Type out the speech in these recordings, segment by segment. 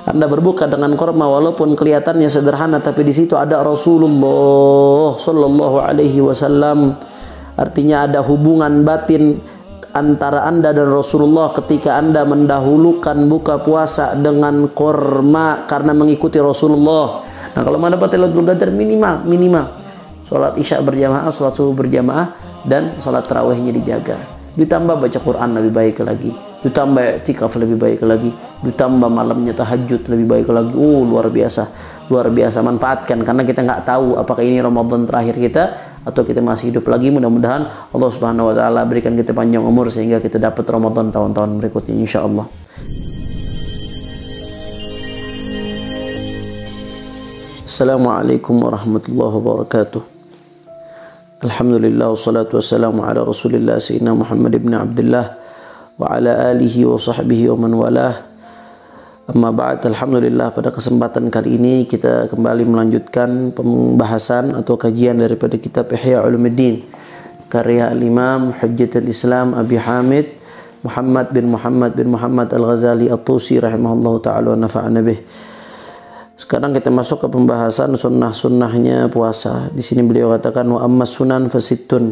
Anda berbuka dengan korma walaupun kelihatannya sederhana, tapi di situ ada Rasulullah Sallallahu Alaihi Wasallam. Artinya ada hubungan batin antara Anda dan Rasulullah ketika Anda mendahulukan buka puasa dengan korma karena mengikuti Rasulullah. Nah, kalau mau dapat Lailatul Qadar minimal sholat isya berjamaah, sholat subuh berjamaah, dan sholat tarawihnya dijaga. Ditambah baca Quran lebih baik lagi, ditambah i'tikaf lebih baik lagi, ditambah malamnya tahajud lebih baik lagi. Luar biasa, manfaatkan, karena kita nggak tahu apakah ini Ramadan terakhir kita atau kita masih hidup lagi. Mudah-mudahan Allah Subhanahu wa taala berikan kita panjang umur sehingga kita dapat Ramadan tahun-tahun berikutnya insyaallah. Assalamualaikum warahmatullahi wabarakatuh. Alhamdulillah wassalatu wassalamu ala Rasulillah sayyidina Muhammad ibn Abdullah wa ala alihi wa sahbihi wa man walah. Amma ba'd. Alhamdulillah, pada kesempatan kali ini kita kembali melanjutkan pembahasan atau kajian daripada kitab Ihya Ulumuddin karya Al-Imam Hujjatul Islam Abi Hamid Muhammad bin Muhammad Al-Ghazali At-Tusi rahimahullahu ta'ala wa nafa'ana bih. Sekarang kita masuk ke pembahasan sunnah-sunnahnya puasa. Di sini beliau katakan wa ammas sunan fasittun.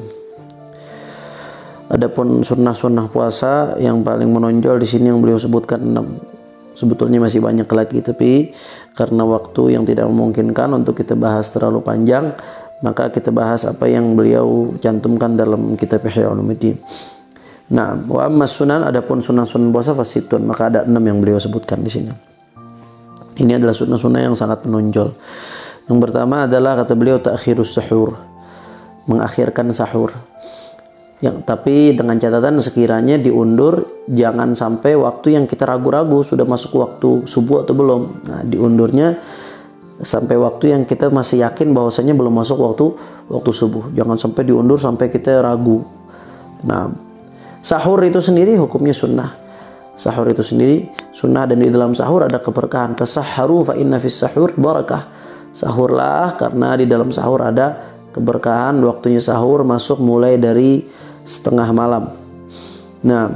Adapun sunnah-sunnah puasa yang paling menonjol di sini yang beliau sebutkan 6. Sebetulnya masih banyak lagi, tapi karena waktu yang tidak memungkinkan untuk kita bahas terlalu panjang, maka kita bahas apa yang beliau cantumkan dalam kitab Ihya Ulumuddin. Nah, wa ammas sunan, adapun sunnah-sunnah puasa fasittun, maka ada 6 yang beliau sebutkan di sini. Ini adalah sunnah-sunnah yang sangat menonjol. Yang pertama adalah kata beliau ta'khirus sahur, mengakhirkan sahur. Tapi dengan catatan sekiranya diundur, jangan sampai waktu yang kita ragu-ragu sudah masuk waktu subuh atau belum. Nah, diundurnya sampai waktu yang kita masih yakin bahwasanya belum masuk waktu subuh. Jangan sampai diundur sampai kita ragu. Nah, sahur itu sendiri hukumnya sunnah. Sahur itu sendiri sunnah, dan di dalam sahur ada keberkahan. Tasahharu fa inna fis sahur barakah. Sahurlah karena di dalam sahur ada keberkahan. Waktunya sahur masuk mulai dari setengah malam. Nah,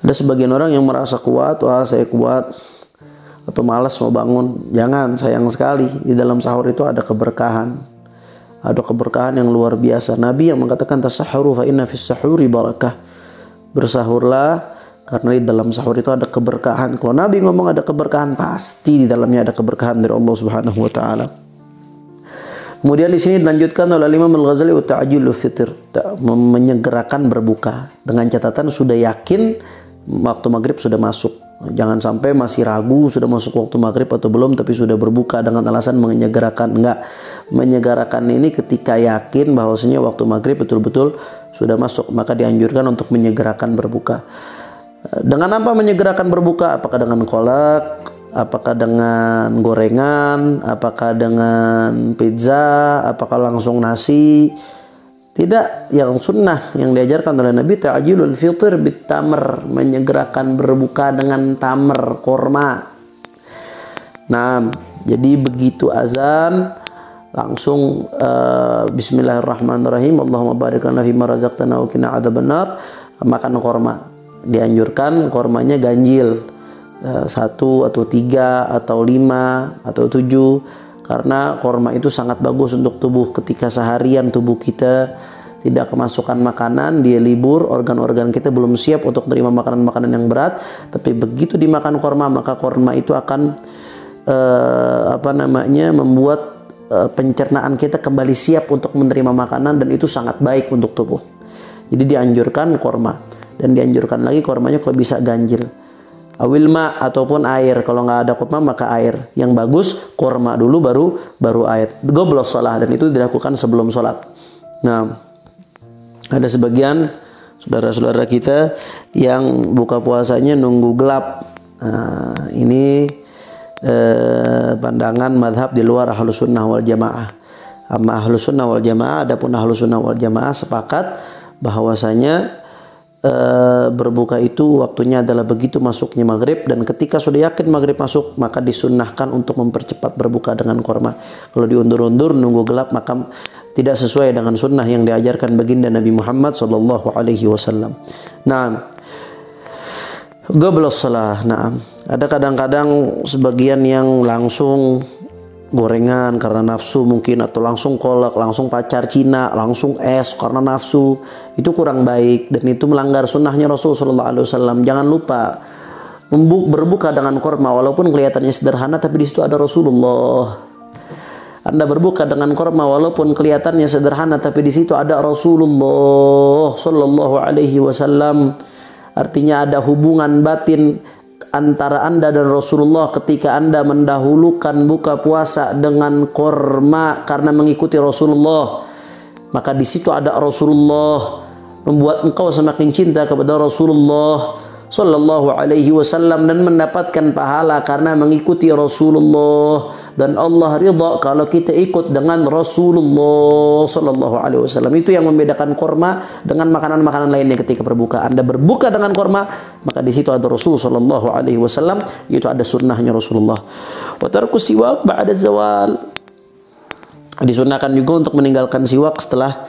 ada sebagian orang yang merasa kuat, wah saya kuat, atau malas mau bangun. Jangan, sayang sekali. Di dalam sahur itu ada keberkahan. Ada keberkahan yang luar biasa. Nabi yang mengatakan tasahharu fa inna fis sahuri barakah. Bersahurlah karena di dalam sahur itu ada keberkahan. Kalau Nabi ngomong ada keberkahan, pasti di dalamnya ada keberkahan dari Allah Subhanahu wa taala. Kemudian di sini dilanjutkan oleh Imam Al-Ghazali ta'jilul fitr, menyegerakan berbuka dengan catatan sudah yakin waktu maghrib sudah masuk. Jangan sampai masih ragu sudah masuk waktu maghrib atau belum, tapi sudah berbuka dengan alasan menyegerakan. Enggak, menyegerakan ini ketika yakin bahwasanya waktu maghrib betul-betul sudah masuk, maka dianjurkan untuk menyegerakan berbuka. Dengan apa menyegerakan berbuka? Apakah dengan kolak? Apakah dengan gorengan? Apakah dengan pizza? Apakah langsung nasi? Tidak, yang sunnah yang diajarkan oleh Nabi ta'jilul fitr bit tamr, menyegerakan berbuka dengan tamr, korma. Nah, jadi begitu azan langsung bismillahirrahmanirrahim, Allahumma barik lana fima razaqtana wa qina adzabannar, makan korma. Dianjurkan kormanya ganjil, 1 atau 3 atau 5 atau 7. Karena korma itu sangat bagus untuk tubuh. Ketika seharian tubuh kita tidak kemasukan makanan, dia libur, organ-organ kita belum siap untuk menerima makanan-makanan yang berat. Tapi begitu dimakan korma, maka korma itu akan membuat pencernaan kita kembali siap untuk menerima makanan, dan itu sangat baik untuk tubuh. Jadi dianjurkan korma, dan dianjurkan lagi kormanya kalau bisa ganjil. Awilma ataupun air. Kalau nggak ada korma maka air. Yang bagus korma dulu baru air. Goblos sholat, dan itu dilakukan sebelum sholat. Nah, ada sebagian saudara-saudara kita yang buka puasanya nunggu gelap. Nah, ini pandangan madhab di luar Ahlus Sunnah wal Jamaah. Amma Ahlus Sunnah wal Jamaah, adapun Ahlus Sunnah wal Jamaah sepakat bahwasanya berbuka itu waktunya adalah begitu masuknya maghrib, dan ketika sudah yakin maghrib masuk maka disunnahkan untuk mempercepat berbuka dengan korma. Kalau diundur-undur nunggu gelap maka tidak sesuai dengan sunnah yang diajarkan baginda Nabi Muhammad sallallahu alaihi wasallam. Nah, goblos salah. Nah, ada kadang-kadang sebagian yang langsung gorengan karena nafsu mungkin, atau langsung kolak, langsung pacar Cina, langsung es karena nafsu. Itu kurang baik dan itu melanggar sunnahnya Rasul sallallahu alaihi wasallam. Jangan lupa berbuka dengan korma, walaupun kelihatannya sederhana tapi di situ ada Rasulullah. Anda berbuka dengan korma walaupun kelihatannya sederhana tapi di situ ada Rasulullah sallallahu alaihi wasallam. Artinya ada hubungan batin antara Anda dan Rasulullah ketika Anda mendahulukan buka puasa dengan korma karena mengikuti Rasulullah. Maka di situ ada Rasulullah, membuat engkau semakin cinta kepada Rasulullah sallallahu alaihi wasallam dan mendapatkan pahala karena mengikuti Rasulullah. Dan Allah ridha kalau kita ikut dengan Rasulullah sallallahu alaihi wasallam. Itu yang membedakan korma dengan makanan-makanan lainnya. Ketika berbuka, Anda berbuka dengan korma, maka di situ ada Rasul sallallahu alaihi wasallam, yaitu ada sunnahnya Rasulullah. Wa tarku siwak ba'da zawal. Disunnahkan juga untuk meninggalkan siwak setelah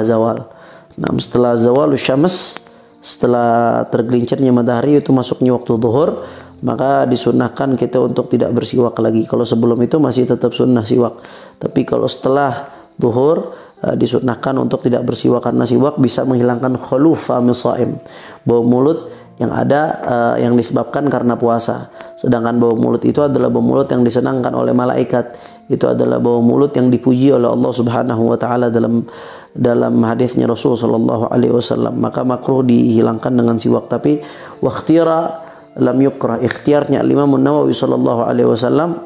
zawal. Nah, setelah zawal syams, setelah tergelincirnya matahari, itu masuknya waktu zuhur, maka disunnahkan kita untuk tidak bersiwak lagi. Kalau sebelum itu masih tetap sunnah siwak, tapi kalau setelah zuhur disunnahkan untuk tidak bersiwak, karena siwak bisa menghilangkan khuluf famis shaim, bau mulut yang ada yang disebabkan karena puasa. Sedangkan bau mulut itu adalah bau mulut yang disenangkan oleh malaikat. Itu adalah bau mulut yang dipuji oleh Allah Subhanahu wa taala dalam hadisnya Rasul sallallahu alaihi wasallam. Maka makruh dihilangkan dengan siwak. Tapi waqtira lam yukrah, ikhtiarnya Imam Nawawi sallallahu alaihi wasallam,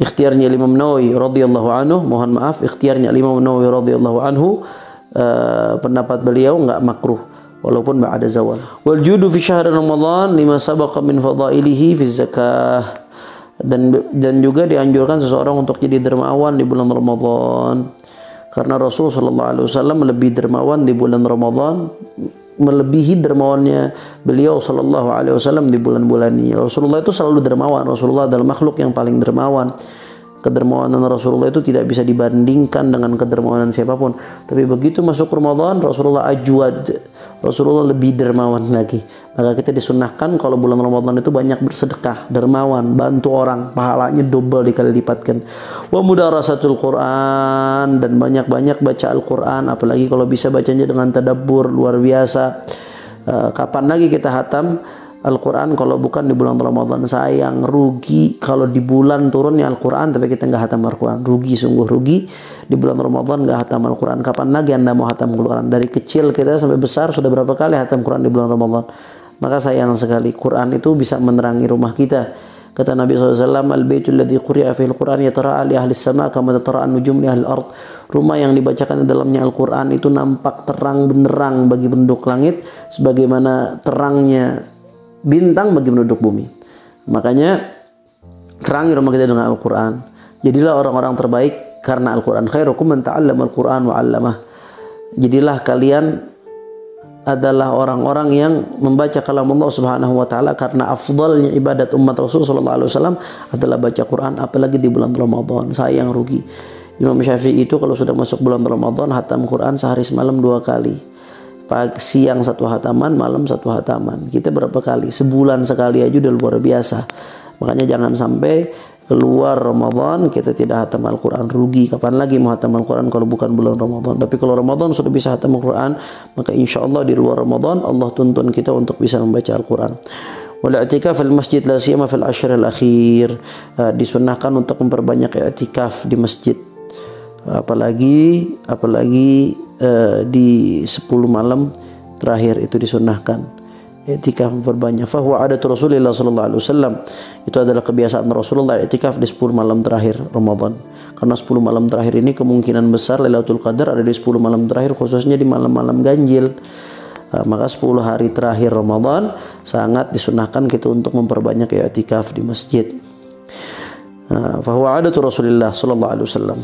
ikhtiarnya Imam Nawawi radhiyallahu anhu, mohon maaf, ikhtiarnya Imam Nawawi radhiyallahu anhu, pendapat beliau enggak makruh walaupun ba'da zawal. Wal judu fi syahr Ramadan lima sabaqa min fadailihi fi zakah. Dan juga dianjurkan seseorang untuk jadi dermawan di bulan Ramadan, karena Rasul sallallahu alaihi wasallam lebih dermawan di bulan Ramadan, melebihi dermawannya beliau sallallahu alaihi wasallam di bulan-bulan ini. Rasulullah itu selalu dermawan. Rasulullah adalah makhluk yang paling dermawan. Kedermawanan Rasulullah itu tidak bisa dibandingkan dengan kedermawanan siapapun. Tapi begitu masuk Ramadan, Rasulullah ajwad, Rasulullah lebih dermawan lagi. Maka kita disunnahkan kalau bulan Ramadan itu banyak bersedekah, dermawan, bantu orang, pahalanya double dikali lipatkan. Wa mudarasatul Quran, dan banyak-banyak baca Al-Quran, apalagi kalau bisa bacanya dengan tadabbur, luar biasa. Kapan lagi kita hatam Al-Quran kalau bukan di bulan Ramadan? Sayang, rugi kalau di bulan turunnya Al-Quran tapi kita nggak hatam Al-Quran. Rugi, sungguh rugi di bulan Ramadan nggak hatam Al-Quran. Kapan lagi Anda mau hatam Al-Quran? Dari kecil kita sampai besar sudah berapa kali hatam Quran di bulan Ramadan? Maka sayang sekali. Quran itu bisa menerangi rumah kita. Kata Nabi SAW, Al-Baitul ladzi quri'a fil Quran yatara'a li ahli sama kama tatara'a nujum li ahli ard. Rumah yang dibacakan di dalamnya Al-Quran itu nampak terang benderang bagi penduduk langit, sebagaimana terangnya bintang bagi penduduk bumi. Makanya terangi rumah kita dengan Al-Quran. Jadilah orang-orang terbaik karena Al-Quran. Khairukum man ta'allama Al-Quran wa 'allamah. Jadilah kalian adalah orang-orang yang membaca kalam Allah Subhanahu wa taala, karena afdalnya ibadat umat Rasul sallallahu alaihi wasallam adalah baca Quran, apalagi di bulan Ramadan. Sayang, rugi. Imam Syafi'i itu kalau sudah masuk bulan Ramadan hatam Quran sehari semalam 2 kali. Pagi siang 1 hataman, malam 1 hataman. Kita berapa kali? Sebulan sekali aja udah luar biasa. Makanya jangan sampai keluar Ramadan kita tidak hatam Al-Quran, rugi. Kapan lagi mau hatam Al-Quran kalau bukan bulan Ramadan? Tapi kalau Ramadan sudah bisa hatam Al-Quran, maka insya Allah di luar Ramadan Allah tuntun kita untuk bisa membaca Al-Quran. Wal i'tikaf fil masjid la siyama fil ashr al-akhir. Disunnahkan untuk memperbanyak i'tikaf di masjid. Apalagi di 10 malam terakhir itu disunnahkan i'tikaf memperbanyak. Fa huwa adatu Rasulillah sallallahu alaihi wasallam. Itu adalah kebiasaan Rasulullah i'tikaf di 10 malam terakhir Ramadan. Karena 10 malam terakhir ini kemungkinan besar Lailatul Qadar ada di 10 malam terakhir, khususnya di malam-malam ganjil. Maka 10 hari terakhir Ramadan sangat disunnahkan kita untuk memperbanyak i'tikaf di masjid. Fa huwa adatu Rasulillah sallallahu alaihi wasallam.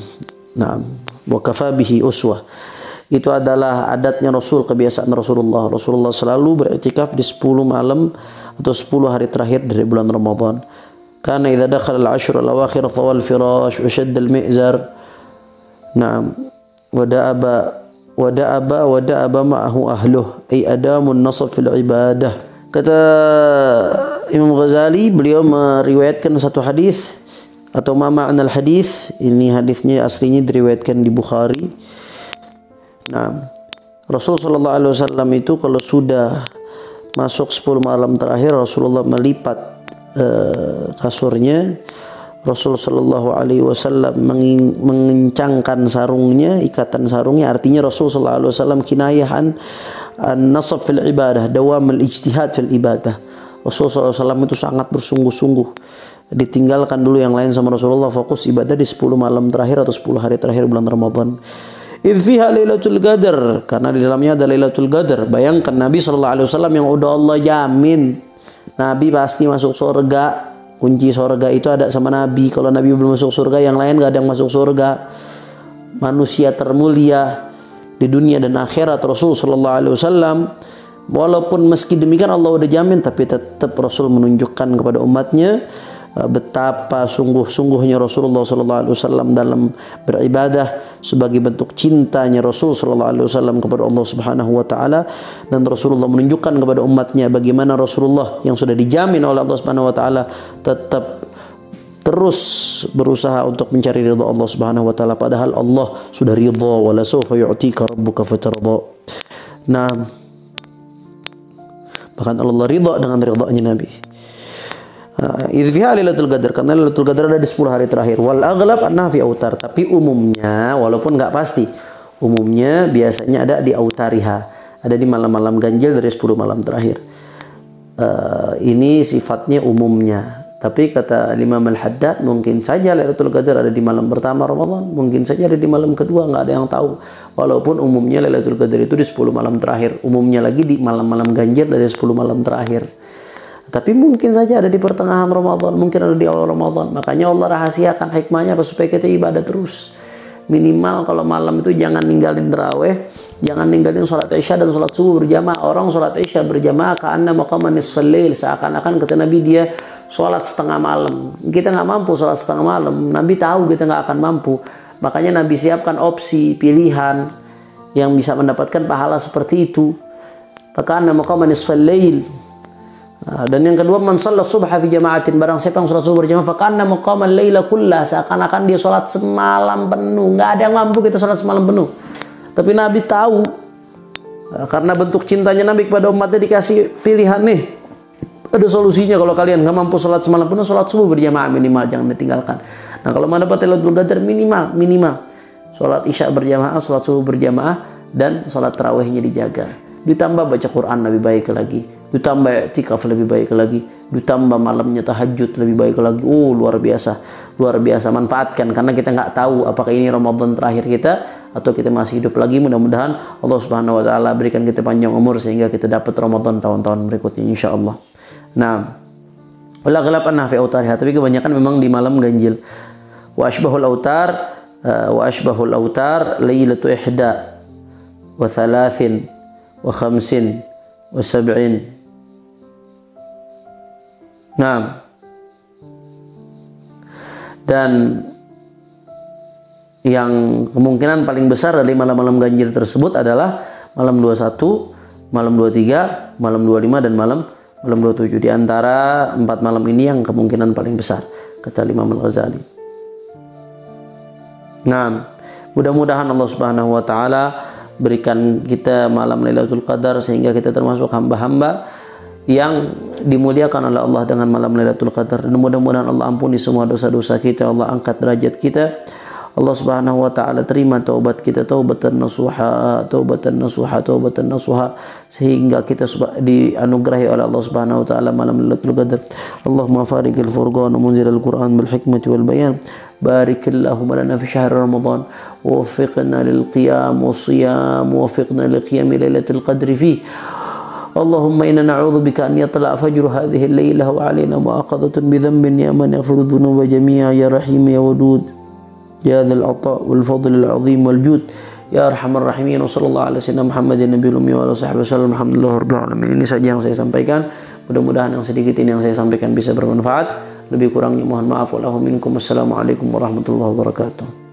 Naam, wa kafa bihi uswah. Itu adalah adatnya Rasul, kebiasaan Rasulullah. Rasulullah selalu beriktikaf di 10 malam atau 10 hari terakhir dari bulan Ramadan. Kana idza dakhala al-'ashr al-awakhir tawal firash wa shadda al-mi'zar. Naam. Wada'aba ma'ahu ahluh ay adamun nasab fil ibadah. Kata Imam Ghazali, beliau meriwayatkan satu hadis atau ma ma'na al-hadis. Ini hadisnya aslinya diriwayatkan di Bukhari. Nah, Rasul sallallahu alaihi wasallam itu kalau sudah masuk 10 malam terakhir, Rasulullah melipat kasurnya. Rasul sallallahu alaihi wasallam mengencangkan sarungnya, ikatan sarungnya. Artinya Rasul sallallahu alaihi wasallam kinayahan an-nasab fil ibadah, dawam al-ijtihad fil ibadah. Rasul sallallahu alaihi wasallam itu sangat bersungguh-sungguh. Ditinggalkan dulu yang lain sama Rasulullah, fokus ibadah di 10 malam terakhir atau 10 hari terakhir bulan Ramadan. Idz fiha Lailatul Qadar, karena di dalamnya ada Lailatul Qadar. Bayangkan Nabi sallallahu alaihi wasallam yang udah Allah jamin Nabi pasti masuk surga. Kunci surga itu ada sama Nabi. Kalau Nabi belum masuk surga, yang lain gak ada yang masuk surga. Manusia termulia di dunia dan akhirat Rasul sallallahu alaihi wasallam. Walaupun meski demikian Allah udah jamin, tapi tetap Rasul menunjukkan kepada umatnya betapa sungguh-sungguhnya Rasulullah sallallahu alaihi wasallam dalam beribadah sebagai bentuk cintanya Rasul sallallahu alaihi wasallam kepada Allah Subhanahu wa taala. Dan Rasulullah menunjukkan kepada umatnya bagaimana Rasulullah yang sudah dijamin oleh Allah Subhanahu wa taala tetap terus berusaha untuk mencari ridha Allah Subhanahu wa taala, padahal Allah sudah ridha, wala sawfa yu'tika rabbuka fatarda. Nah, bahkan Allah ridha dengan ridhanya Nabi. Idz fiha Lailatul Qadar, karena Lailatul Qadar ada di 10 hari terakhir. Wal aghlab annaha fi autar, tapi umumnya walaupun enggak pasti, umumnya biasanya ada di autariha, ada di malam-malam ganjil dari 10 malam terakhir. Ini sifatnya umumnya. Tapi kata Imam Al-Haddad, mungkin saja Lailatul Qadar ada di malam pertama Ramadan, mungkin saja ada di malam kedua, enggak ada yang tahu. Walaupun umumnya Lailatul Qadar itu di 10 malam terakhir, umumnya lagi di malam-malam ganjil dari 10 malam terakhir. Tapi mungkin saja ada di pertengahan Ramadan, mungkin ada di awal Ramadan. Makanya Allah rahasiakan hikmahnya supaya kita ibadah terus. Minimal kalau malam itu jangan ninggalin tarawih, jangan ninggalin sholat isya dan sholat subuh berjamaah. Orang sholat isya berjamaah ka'anna maqama nisfal lail, seakan-akan kata Nabi dia sholat setengah malam. Kita nggak mampu sholat setengah malam. Nabi tahu kita nggak akan mampu. Makanya Nabi siapkan opsi, pilihan yang bisa mendapatkan pahala seperti itu. Ka'anna maqama nisfal lail. Dan yang kedua, man shalla subha fi jama'atin, barang siapa yang sholat subuh berjamaah faqanna maqamal laila kullah, seakan-akan dia sholat semalam penuh. Nggak ada yang mampu kita sholat semalam penuh. Tapi Nabi tahu, karena bentuk cintanya Nabi kepada umatnya, dikasih pilihan nih, ada solusinya. Kalau kalian nggak mampu sholat semalam penuh, sholat subuh berjamaah minimal, jangan ditinggalkan. Nah, kalau mau dapat Lailatul Qadar minimal sholat isya berjamaah, sholat subuh berjamaah, dan sholat tarawihnya dijaga. Ditambah baca Quran lebih baik lagi, ditambah i'tikaf lebih baik lagi, ditambah malamnya tahajud lebih baik lagi. Luar biasa, manfaatkan, karena kita nggak tahu apakah ini Ramadan terakhir kita atau kita masih hidup lagi. Mudah-mudahan Allah Subhanahu wa taala berikan kita panjang umur sehingga kita dapat Ramadan tahun-tahun berikutnya insyaallah. Nah, wala ghalab anna fi autariha, tapi kebanyakan memang di malam ganjil. Wa ashbahul autar lailatu ihda wa thalathin wa khamsin wa sab'in. Nah, dan yang kemungkinan paling besar dari malam-malam ganjil tersebut adalah malam 21, malam 23, malam 25 dan malam 27. Di antara 4 malam ini yang kemungkinan paling besar, kata Imam Al-Ghazali. Nah, mudah-mudahan Allah Subhanahu wa taala berikan kita malam Lailatul Qadar sehingga kita termasuk hamba-hamba yang dimuliakan oleh Allah dengan malam Lailatul Qadar. Dan mudah-mudahan Allah ampuni semua dosa-dosa kita, Allah angkat derajat kita, Allah Subhanahu wa taala terima taubat kita, taubatan nasuha, sehingga kita dianugerahi oleh Allah Subhanahu wa taala malam Lailatul Qadar. Allahumma fariqil furqan wa munzilal Qur'an bil hikmati wal bayan. بارك اللهم لنا في شهر رمضان ووفقنا للقيام والصيام ووفقنا لقيام ليلة القدر فيه. اللهم إنا نعوذ بك أن يطلع فجر هذه الليلة وعلينا مؤاخذة بذنب يا من يغفر الذنوب جميعا يا رحيم يا ودود يا ذا العطاء والفضل العظيم والجود يا أرحم الراحمين. وصلى الله على سيدنا محمد النبي الأمي وعلى صحبه وسلم. Alhamdulillah rabbil alamin. Ini saja yang saya sampaikan. Mudah-mudahan yang sedikit ini yang saya sampaikan bisa bermanfaat. Lebih kurangnya mohon maaf. Wassalamualaikum warahmatullahi wabarakatuh.